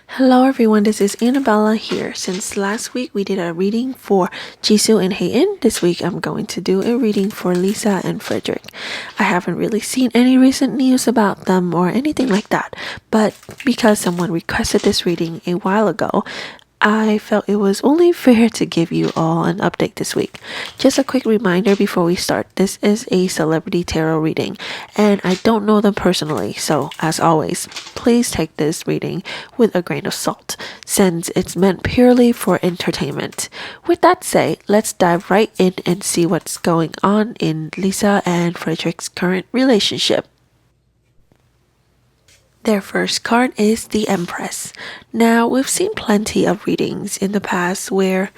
Hello everyone, this is Annabella here. Since last week we did a reading for Jisoo and Haein, this week I'm going to do a reading for Lisa and Frederick. I haven't really seen any recent news about them or anything like that, but because someone requested this reading a while ago, I felt it was only fair to give you all an update this week. Just a quick reminder before we start, this is a celebrity tarot reading, and I don't know them personally, so as always, please take this reading with a grain of salt, since it's meant purely for entertainment. With that said, let's dive right in and see what's going on in Lisa and Frederick's current relationship. Their first card is the Empress. Now, we've seen plenty of readings in the past where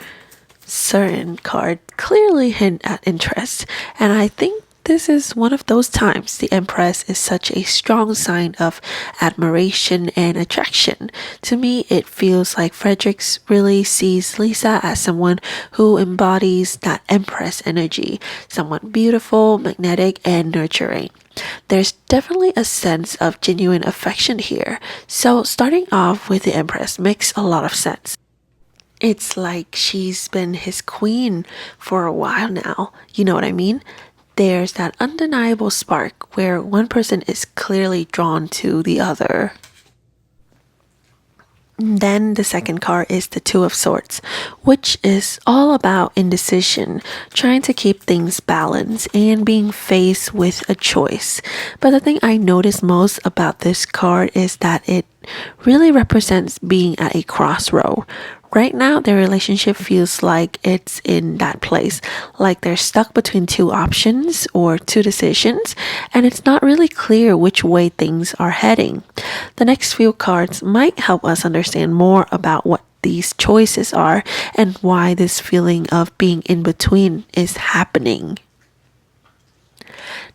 certain cards clearly hint at interest, and I think this is one of those times. The Empress is such a strong sign of admiration and attraction. To me, it feels like Fredericks really sees Lisa as someone who embodies that Empress energy, someone beautiful, magnetic, and nurturing. There's definitely a sense of genuine affection here, so starting off with the Empress makes a lot of sense. It's like she's been his queen for a while now, you know what I mean? There's that undeniable spark where one person is clearly drawn to the other. Then the second card is the Two of Swords, which is all about indecision, trying to keep things balanced and being faced with a choice. But the thing I notice most about this card is that it really represents being at a crossroad. Right now, their relationship feels like it's in that place, like they're stuck between two options or two decisions, and it's not really clear which way things are heading. The next few cards might help us understand more about what these choices are and why this feeling of being in between is happening.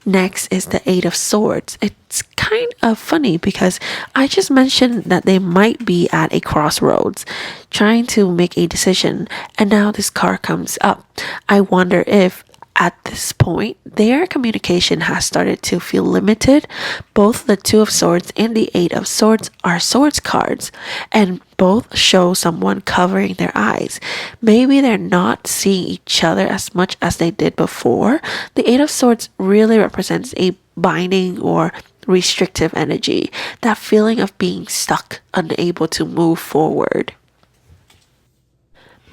Next is the Eight of Swords. It's kind of funny because I just mentioned that they might be at a crossroads, trying to make a decision, and now this card comes up. I wonder if at this point, their communication has started to feel limited. Both the Two of Swords and the Eight of Swords are swords cards, and both show someone covering their eyes. Maybe they're not seeing each other as much as they did before. The Eight of Swords really represents a binding or restrictive energy, that feeling of being stuck, unable to move forward.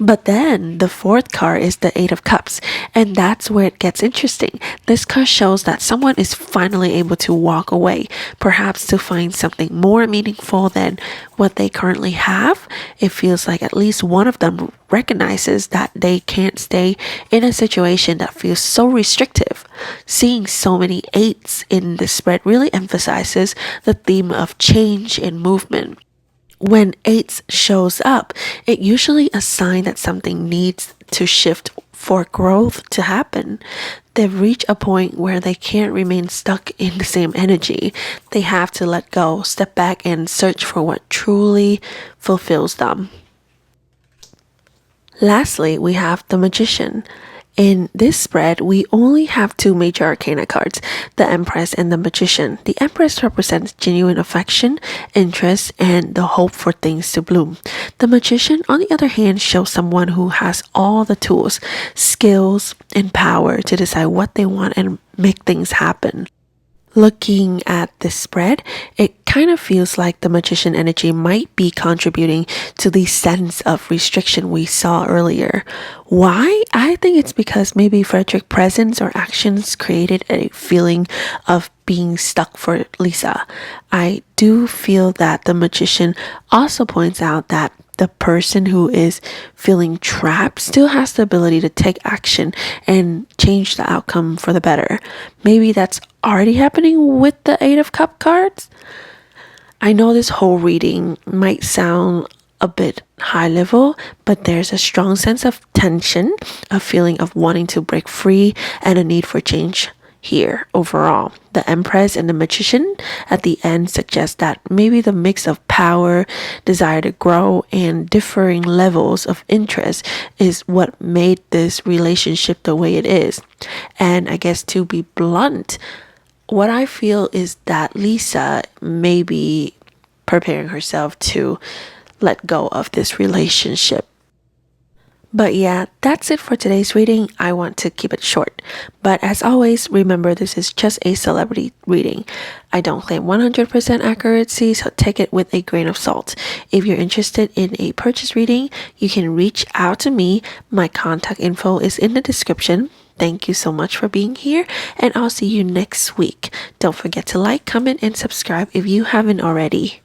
But then the fourth card is the Eight of Cups, and that's where it gets interesting. This card shows that someone is finally able to walk away, perhaps to find something more meaningful than what they currently have. It feels like at least one of them recognizes that they can't stay in a situation that feels so restrictive. Seeing so many eights in the spread really emphasizes the theme of change and movement. When eights shows up, it usually a sign that something needs to shift for growth to happen. They've reached a point where they can't remain stuck in the same energy. They have to let go, step back, and search for what truly fulfills them. Lastly, we have the Magician. In this spread, we only have two major arcana cards, the Empress and the Magician. The Empress represents genuine affection, interest, and the hope for things to bloom. The Magician, on the other hand, shows someone who has all the tools, skills, and power to decide what they want and make things happen. Looking at this spread, it kind of feels like the Magician energy might be contributing to the sense of restriction we saw earlier. Why? I think it's because maybe Frederick's presence or actions created a feeling of being stuck for Lisa. I do feel that the Magician also points out that the person who is feeling trapped still has the ability to take action and change the outcome for the better. Maybe that's already happening with the Eight of Cup cards. I know this whole reading might sound a bit high level, but there's a strong sense of tension, a feeling of wanting to break free, and a need for change here overall. The Empress and the Magician at the end suggest that maybe the mix of power, desire to grow, and differing levels of interest is what made this relationship the way it is. And I guess to be blunt, what I feel is that Lisa may be preparing herself to let go of this relationship. But yeah, that's it for today's reading. I want to keep it short. But as always, remember this is just a celebrity reading. I don't claim 100% accuracy, so take it with a grain of salt. If you're interested in a purchase reading, you can reach out to me. My contact info is in the description. Thank you so much for being here, and I'll see you next week. Don't forget to like, comment, and subscribe if you haven't already.